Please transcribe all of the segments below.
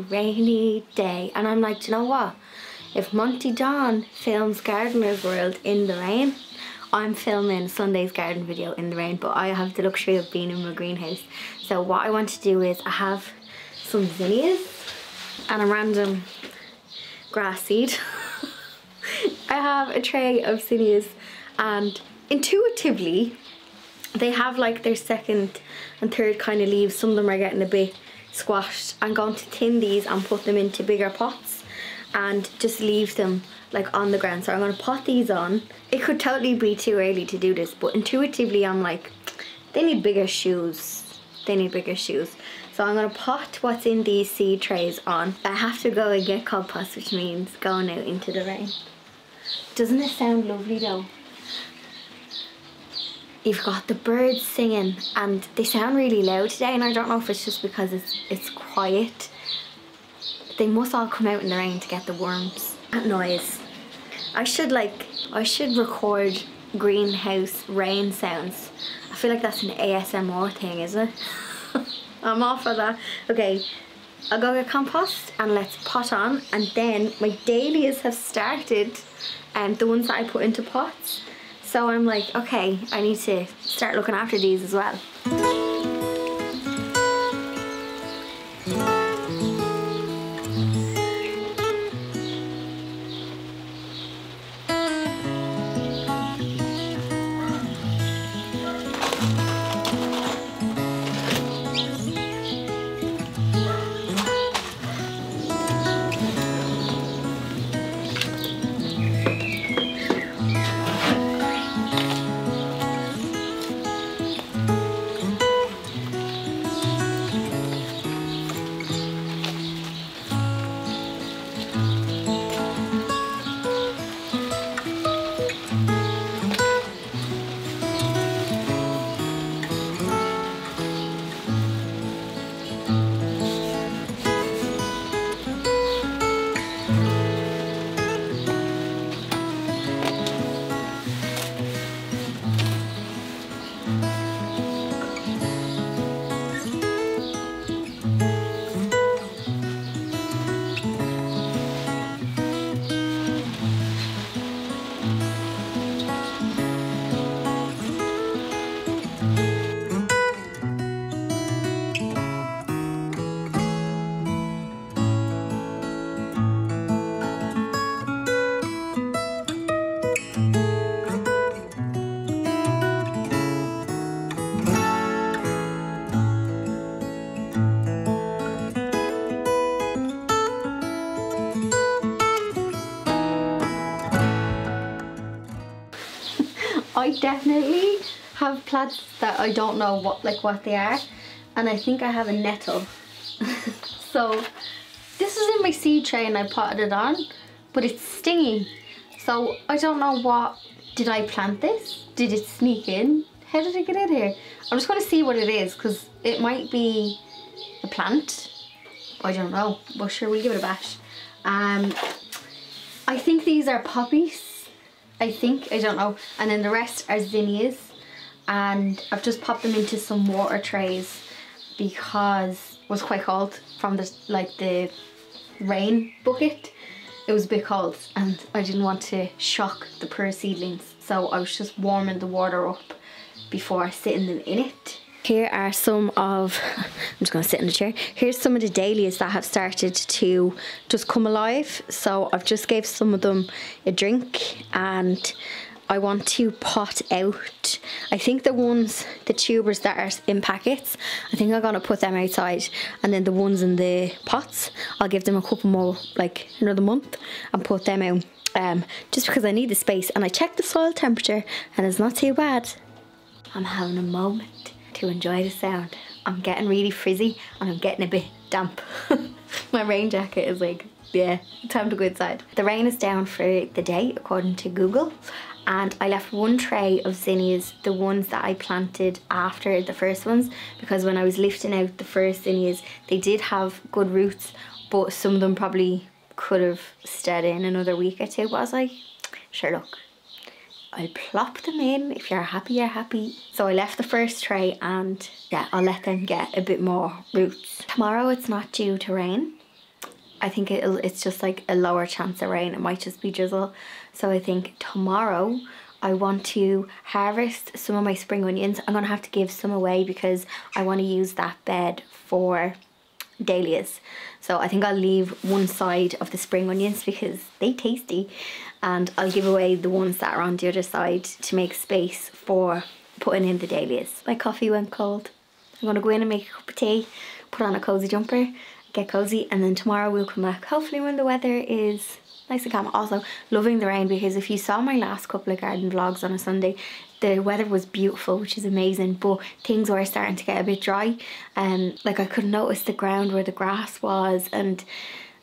rainy day. And I'm like, do you know what? If Monty Don films Gardener's World in the rain, I'm filming Sunday's garden video in the rain, but I have the luxury of being in my greenhouse. So what I want to do is I have some zinnias and a random grass seed. I have a tray of zinnias and intuitively they have like their second and third kind of leaves. Some of them are getting a bit squashed. I'm going to thin these and put them into bigger pots and just leave them like on the ground. So I'm going to pot these on. It could totally be too early to do this, but intuitively I'm like, they need bigger shoes. They need bigger shoes. So I'm going to pot what's in these seed trays on. I have to go and get compost, which means going out into the rain. Doesn't it sound lovely though? You've got the birds singing and they sound really loud today, and I don't know if it's just because it's quiet. They must all come out in the rain to get the worms. That noise. I should record greenhouse rain sounds. I feel like that's an ASMR thing, isn't it? I'm off for that. Okay, I'll go get compost and let's pot on. And then my dahlias have started, and the ones that I put into pots. So I'm like, okay, I need to start looking after these as well. I definitely have plants that I don't know what they are, and I think I have a nettle. So this is in my seed tray and I potted it on, but it's stingy. So I don't know what, did I plant this? Did it sneak in? How did it get in here? I'm just going to see what it is, because it might be a plant. I don't know, but sure, we'll give it a bash. I think these are poppies. I don't know. And then the rest are zinnias, and I've just popped them into some water trays because it was quite cold from the rain bucket. It was a bit cold and I didn't want to shock the poor seedlings, so I was just warming the water up before sitting them in it. Here are some of, I'm just going to sit in the chair. Here's some of the dahlias that have started to just come alive. So I've just gave some of them a drink, and I want to pot out, I think the tubers that are in packets, I think I'm going to put them outside, and then the ones in the pots, I'll give them a couple more, like another month, and put them out. Just because I need the space, and I checked the soil temperature and it's not too bad. I'm having a moment to enjoy the sound. I'm getting really frizzy and I'm getting a bit damp. My rain jacket is like, yeah, time to go inside. The rain is down for the day according to Google, and I left one tray of zinnias, the ones that I planted after the first ones, because when I was lifting out the first zinnias, they did have good roots, but some of them probably could have stayed in another week or two. But I was like, sure, look, I'll plop them in. If you're happy, you're happy. So I left the first tray, and yeah, I'll let them get a bit more roots. Tomorrow it's not due to rain, I think it's just like a lower chance of rain. It might just be drizzle. So I think tomorrow I want to harvest some of my spring onions. I'm going to have to give some away because I want to use that bed for dahlias. So I think I'll leave one side of the spring onions because they're tasty, and I'll give away the ones that are on the other side to make space for putting in the dahlias. My coffee went cold. I'm going to go in and make a cup of tea, put on a cozy jumper, get cozy, and then tomorrow we'll come back hopefully when the weather is nice and calm. Also loving the rain, because if you saw my last couple of garden vlogs on a Sunday, the weather was beautiful, which is amazing, but things were starting to get a bit dry, and like I could notice the ground where the grass was, and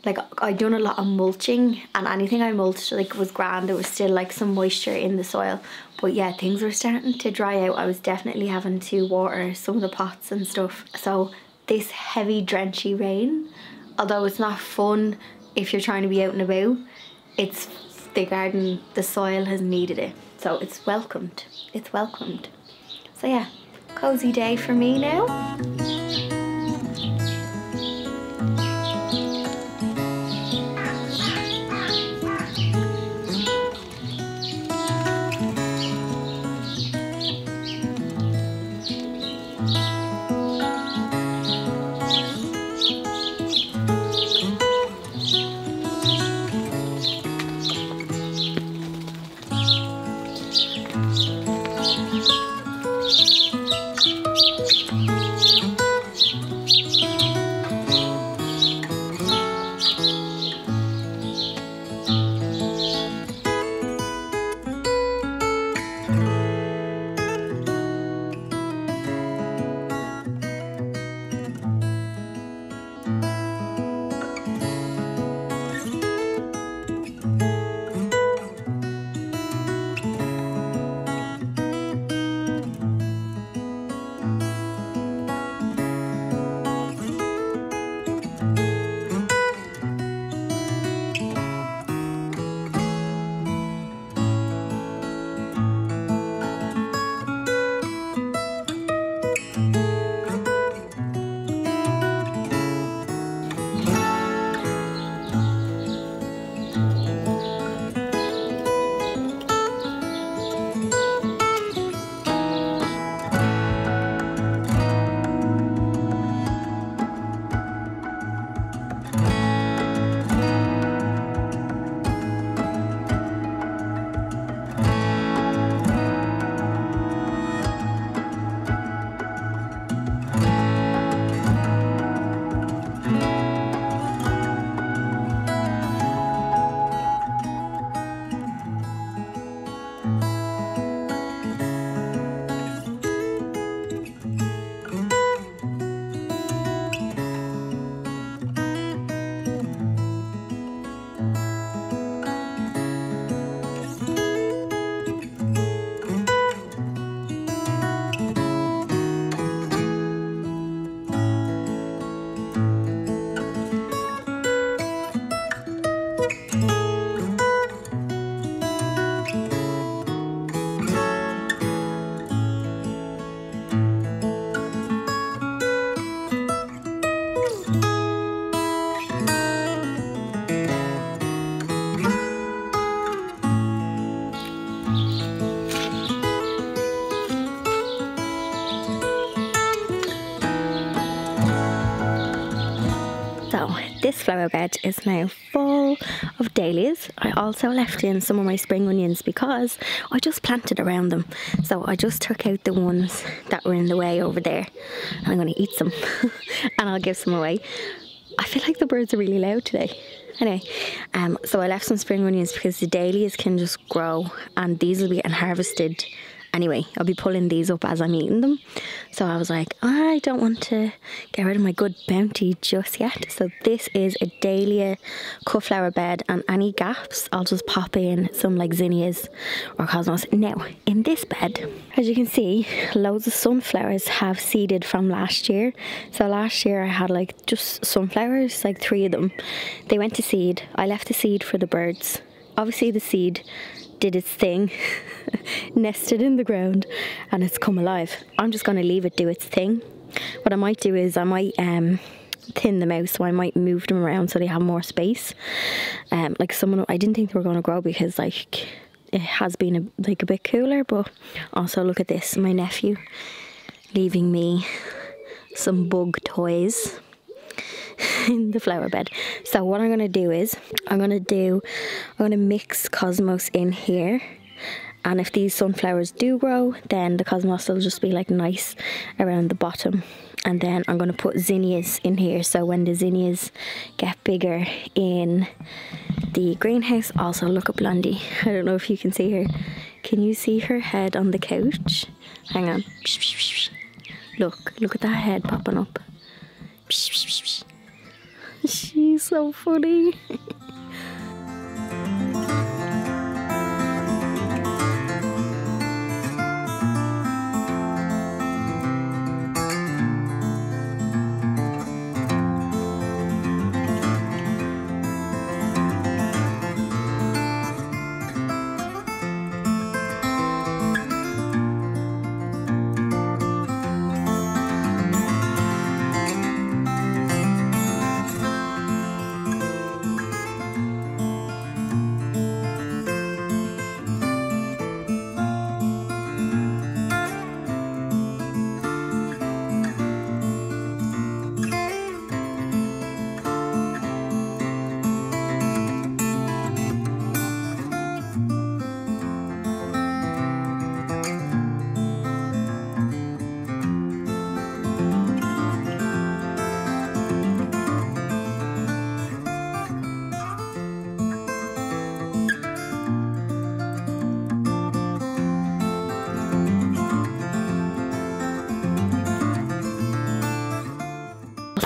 like I'd done a lot of mulching, and anything I mulched like was grand. There was still like some moisture in the soil, but yeah, things were starting to dry out. I was definitely having to water some of the pots and stuff. So this heavy drenchy rain, although it's not fun if you're trying to be out and about, it's the garden, the soil has needed it, so it's welcomed. It's welcomed. So yeah, cozy day for me now. So this flower bed is now full of dahlias. I also left in some of my spring onions because I just planted around them. So I just took out the ones that were in the way over there, and I'm going to eat some and I'll give some away. I feel like the birds are really loud today. Anyway, so I left some spring onions because the dahlias can just grow, and these will be getting harvested anyway. I'll be pulling these up as I'm eating them. So I was like, I don't want to get rid of my good bounty just yet. So this is a dahlia cut flower bed, and any gaps I'll just pop in some like zinnias or cosmos. Now in this bed, as you can see, loads of sunflowers have seeded from last year. So last year I had like just sunflowers, like 3 of them. They went to seed. I left the seed for the birds. Obviously the seed did its thing, nested in the ground, and it's come alive. I'm just going to leave it do its thing. What I might do is I might thin them out, so I might move them around so they have more space. Like I didn't think they were going to grow because like it has been a bit cooler, but also look at this, my nephew leaving me some bug toys in the flower bed. So what I'm going to do is I'm going to mix Cosmos in here, and if these sunflowers do grow, then the Cosmos will just be like nice around the bottom. And then I'm going to put zinnias in here, so when the zinnias get bigger in the greenhouse. Also, look at Blondie. I don't know if you can see her. Can you see her head on the couch? Hang on. Look at that head popping up. She's so funny.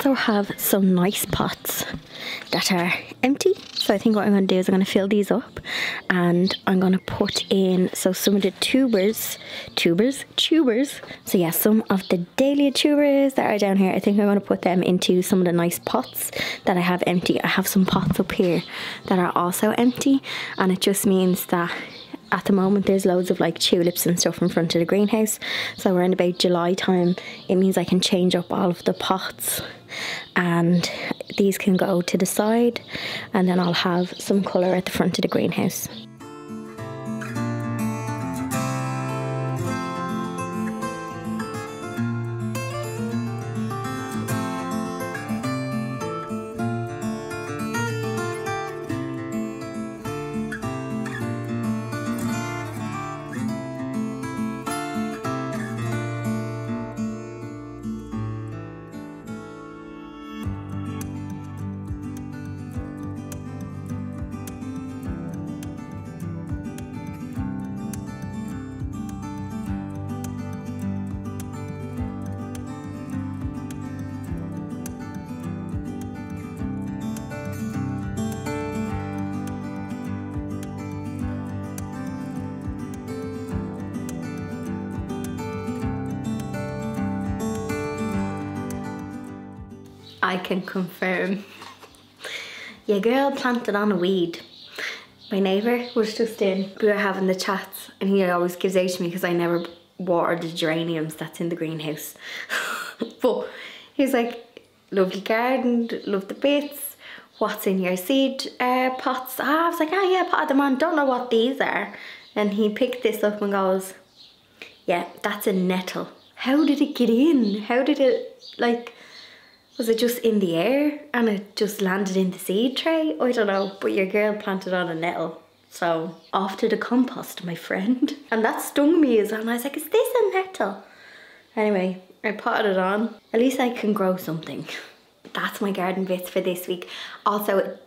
Also have some nice pots that are empty, so I think what I'm going to do is I'm going to fill these up, and I'm going to put in some of the tubers, so yeah, some of the dahlia tubers that are down here. I think I'm going to put them into some of the nice pots that I have empty. I have some pots up here that are also empty, and it just means that at the moment there's loads of like tulips and stuff in front of the greenhouse, so around about July time it means I can change up all of the pots, and these can go to the side, and then I'll have some colour at the front of the greenhouse. I can confirm your girl planted on a weed. My neighbour was just in, we were having the chats, and he always gives out to me because I never water the geraniums that's in the greenhouse. But he's like, lovely garden, love the bits, what's in your seed pots? I was like, oh yeah, potted them on, don't know what these are. And he picked this up and goes, yeah, that's a nettle. How did it get in? How did it, like, was it just in the air and it just landed in the seed tray? I don't know, but your girl planted on a nettle. So off to the compost, my friend. And that stung me as well. And I was like, is this a nettle? Anyway, I potted it on. At least I can grow something. That's my garden bits for this week. Also,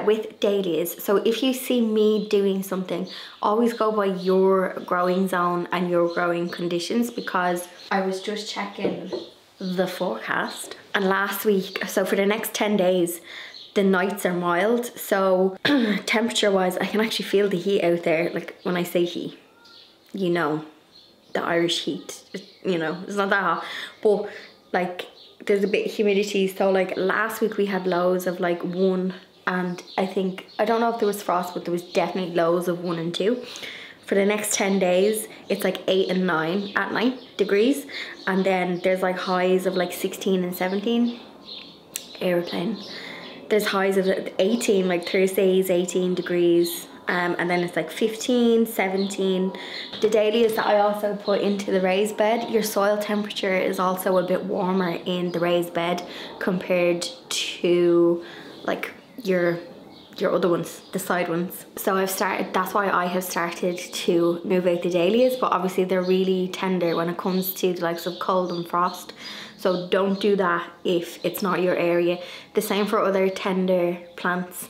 with dahlias, so if you see me doing something, always go by your growing zone and your growing conditions, because I was just checking the forecast, and last week, so for the next 10 days the nights are mild, so temperature wise I can actually feel the heat out there. Like when I say heat, you know, the Irish heat, you know, it's not that hot, but like there's a bit of humidity. So like last week we had lows of like 1, and I think, I don't know if there was frost, but there was definitely lows of 1 and 2. For the next 10 days, it's like 8 and 9 at night degrees. And then there's like highs of like 16 and 17. airplane. There's highs of 18, like Thursday's 18 degrees. And then it's like 15, 17. The dahlias that I also put into the raised bed, your soil temperature is also a bit warmer in the raised bed compared to like your other ones, the side ones. So that's why I have started to move out the dahlias, but obviously they're really tender when it comes to the likes of cold and frost. So don't do that if it's not your area. The same for other tender plants.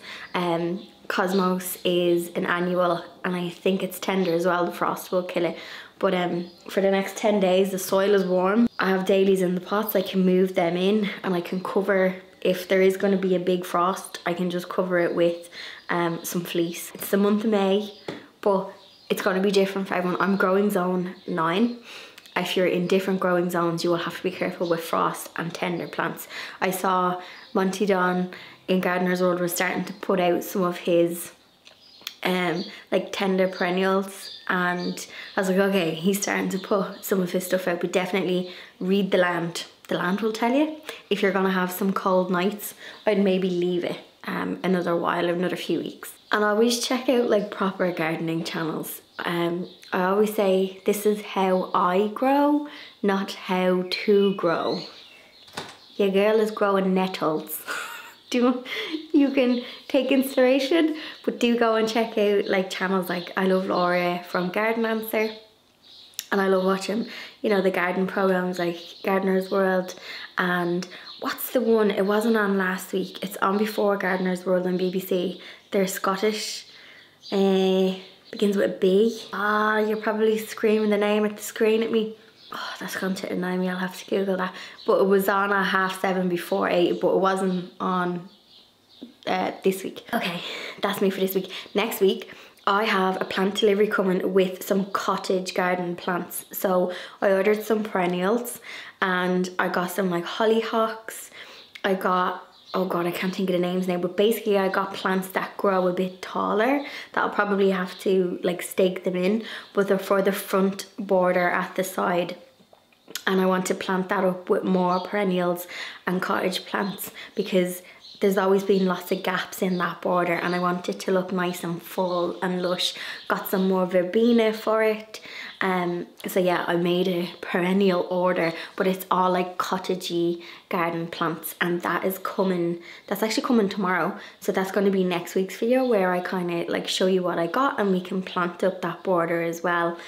Cosmos is an annual, and I think it's tender as well. The frost will kill it. But for the next 10 days, the soil is warm. I have dahlias in the pots. I can move them in, and I can cover, if there is going to be a big frost, I can just cover it with some fleece. It's the month of May, but it's going to be different for everyone. I'm growing zone 9. If you're in different growing zones, you will have to be careful with frost and tender plants. I saw Monty Don in Gardener's World was starting to put out some of his like tender perennials, and I was like, okay, he's starting to put some of his stuff out, but definitely read the land. The land will tell you. If you're gonna have some cold nights, I'd maybe leave it another while, another few weeks. And I always check out like proper gardening channels. I always say this is how I grow, not how to grow. Your girl is growing nettles. You can take inspiration, but do go and check out like channels like I love Laura from Garden Answer, and I love watching, you know, the garden programs like Gardener's World. And what's the one, it wasn't on last week, it's on before Gardener's World on BBC. They're Scottish, begins with a B. You're probably screaming the name at the screen at me. Oh, that's going to annoy me, I'll have to Google that. But it was on at 7:30 before 8, but it wasn't on this week. Okay, that's me for this week. Next week, I have a plant delivery coming with some cottage garden plants. So I ordered some perennials, and I got some like hollyhocks. I got, oh god, I can't think of the names now, but basically I got plants that grow a bit taller that I'll probably have to like stake them in, but they're for the front border at the side. And I want to plant that up with more perennials and cottage plants, because there's always been lots of gaps in that border, and I want it to look nice and full and lush. Got some more verbena for it. So yeah, I made a perennial order, but it's all like cottagey garden plants, and that's actually coming tomorrow. So that's going to be next week's video, where I kind of like show you what I got, and we can plant up that border as well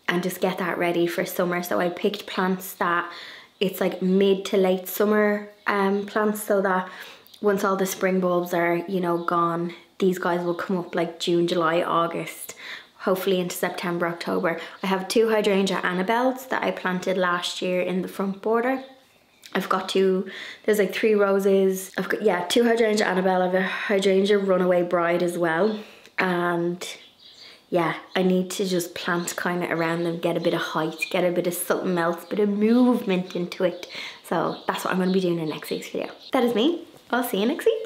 and just get that ready for summer. So I picked plants that it's like mid to late summer plants, so that once all the spring bulbs are, you know, gone, these guys will come up like June, July, August, hopefully into September, October. I have 2 hydrangea Annabelles that I planted last year in the front border. I've got there's like 3 roses. I've got, yeah, 2 hydrangea Annabelle. I have a hydrangea Runaway Bride as well. And yeah, I need to just plant kind of around them, get a bit of height, get a bit of something else, bit of movement into it. So that's what I'm going to be doing in next week's video. That is me. I'll see you next week.